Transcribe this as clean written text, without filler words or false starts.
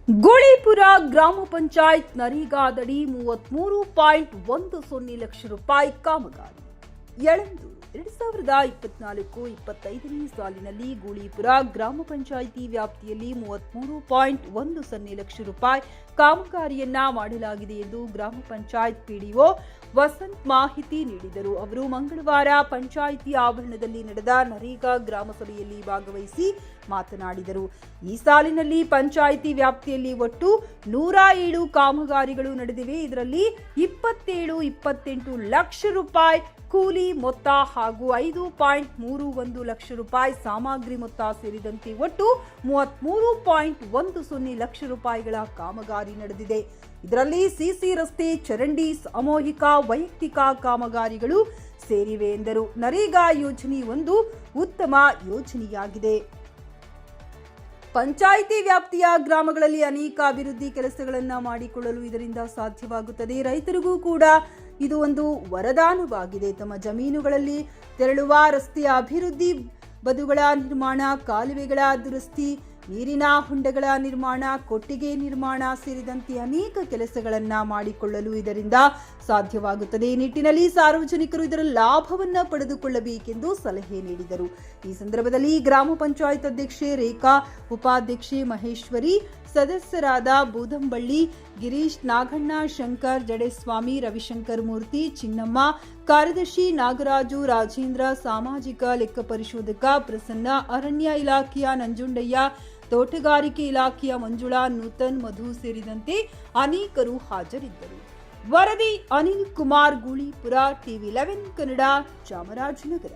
ಗೋಳಿಪುರ ಗ್ರಾಮ ಪಂಚಾಯತ್ ನರೇಗಾದಡಿ 33.10 ಲಕ್ಷ ರೂಪಾಯಿ ಕಾಮಗಾರಿ. ಯಳಂದೂರು 2024-25ನೇ ಸಾಲಿನಲ್ಲಿ ಗೋಳಿಪುರ ಗ್ರಾಮ ಪಂಚಾಯಿತಿ ವ್ಯಾಪ್ತಿಯಲ್ಲಿ 33.10 ಲಕ್ಷ ರೂಪಾಯಿ ಕಾಮಗಾರಿಯನ್ನ ಮಾಡಲಾಗಿದೆ ಎಂದು ಗ್ರಾಮ ಪಂಚಾಯತ್ ಪಿಡಿಒ ವಸಂತ್ ಮಾಹಿತಿ ನೀಡಿದರು. ಅವರು ಮಂಗಳವಾರ ಪಂಚಾಯಿತಿ ಆವರಣದಲ್ಲಿ ನಡೆದ ನರೇಗಾ ಗ್ರಾಮ ಸಭೆಯಲ್ಲಿ ಭಾಗವಹಿಸಿ ಮಾತನಾಡಿದರು. ಈ ಸಾಲಿನಲ್ಲಿ ಪಂಚಾಯಿತಿ ವ್ಯಾಪ್ತಿಯಲ್ಲಿ ಒಟ್ಟು 107 ಕಾಮಗಾರಿಗಳು ನಡೆದಿವೆ. ಇದರಲ್ಲಿ 27-28 ಲಕ್ಷ ರೂಪಾಯಿ ಕೂಲಿ ಮೊತ್ತ ಹಾಗೂ 5.31 ಲಕ್ಷ ರೂಪಾಯಿ ಸಾಮಗ್ರಿ ಮೊತ್ತ ಸೇರಿದಂತೆ ಒಟ್ಟು 33.10 ಲಕ್ಷ ರೂಪಾಯಿಗಳ ಕಾಮಗಾರಿ ನಡೆದಿದೆ. ಇದರಲ್ಲಿ ಸಿಸಿ ರಸ್ತೆ, ಚರಂಡಿ, ಸಾಮೂಹಿಕ ವೈಯಕ್ತಿಕ ಕಾಮಗಾರಿಗಳು ಸೇರಿವೆ ಎಂದರು. ನರೇಗಾ ಯೋಜನೆ ಒಂದು ಉತ್ತಮ ಯೋಜನೆಯಾಗಿದೆ. ಪಂಚಾಯಿತಿ ವ್ಯಾಪ್ತಿಯ ಗ್ರಾಮಗಳಲ್ಲಿ ಅನೇಕ ಅಭಿವೃದ್ಧಿ ಕೆಲಸಗಳನ್ನು ಮಾಡಿಕೊಳ್ಳಲು ಇದರಿಂದ ಸಾಧ್ಯವಾಗುತ್ತದೆ. ರೈತರಿಗೂ ಕೂಡ ಇದು ಒಂದು ವರದಾನವಾಗಿದೆ. ತಮ್ಮ ಜಮೀನುಗಳಲ್ಲಿ ತೆರಳುವ ರಸ್ತೆಯ ಅಭಿವೃದ್ಧಿ, ಬದುಗಳ ನಿರ್ಮಾಣ, ಕಾಲುವೆಗಳ ದುರಸ್ತಿ, ನೀರಿನ ಹೊಂಡಗಳ ನಿರ್ಮಾಣ, ಕೊಟ್ಟಿಗೆ ನಿರ್ಮಾಣ ಸೇರಿದಂತೆ ಅನೇಕ ಕೆಲಸಗಳನ್ನು ಮಾಡಿಕೊಳ್ಳಲು ಇದರಿಂದ ಸಾಧ್ಯವಾಗುತ್ತದೆ. ಈ ನಿಟ್ಟಿನಲ್ಲಿ ಸಾರ್ವಜನಿಕರು ಇದರ ಲಾಭವನ್ನು ಪಡೆದುಕೊಳ್ಳಬೇಕೆಂದು ಸಲಹೆ ನೀಡಿದರು. ಈ ಸಂದರ್ಭದಲ್ಲಿ ಗ್ರಾಮ ಪಂಚಾಯತ್ ಅಧ್ಯಕ್ಷೆ ರೇಖಾ, ಉಪಾಧ್ಯಕ್ಷೆ ಮಹೇಶ್ವರಿ, ಸದಸ್ಯರಾದ ಬೂದಂಬಳ್ಳಿ, ಗಿರೀಶ್, ನಾಗಣ್ಣ, ಶಂಕರ್, ಜಡೇಸ್ವಾಮಿ, ರವಿಶಂಕರ್ ಮೂರ್ತಿ, ಚಿನ್ನಮ್ಮ, ಕಾರ್ಯದರ್ಶಿ ನಾಗರಾಜು, ರಾಜೇಂದ್ರ, ಸಾಮಾಜಿಕ ಲೆಕ್ಕ ಪರಿಶೋಧಕ ಪ್ರಸನ್ನ, ಅರಣ್ಯ ಇಲಾಖೆಯ ನಂಜುಂಡಯ್ಯ, ತೋಟಗಾರಿಕೆ ಇಲಾಖೆಯ ಮಂಜುಳಾ, ನೂತನ್, ಮಧು ಸೇರಿದಂತೆ ಅನೇಕರು ಹಾಜರಿದ್ದರು. ವರದಿ ಅನಿಲ್ ಕುಮಾರ್, ಗೋಳಿಪುರ, ಟಿವಿ 11 ಕನ್ನಡ, ಚಾಮರಾಜನಗರ.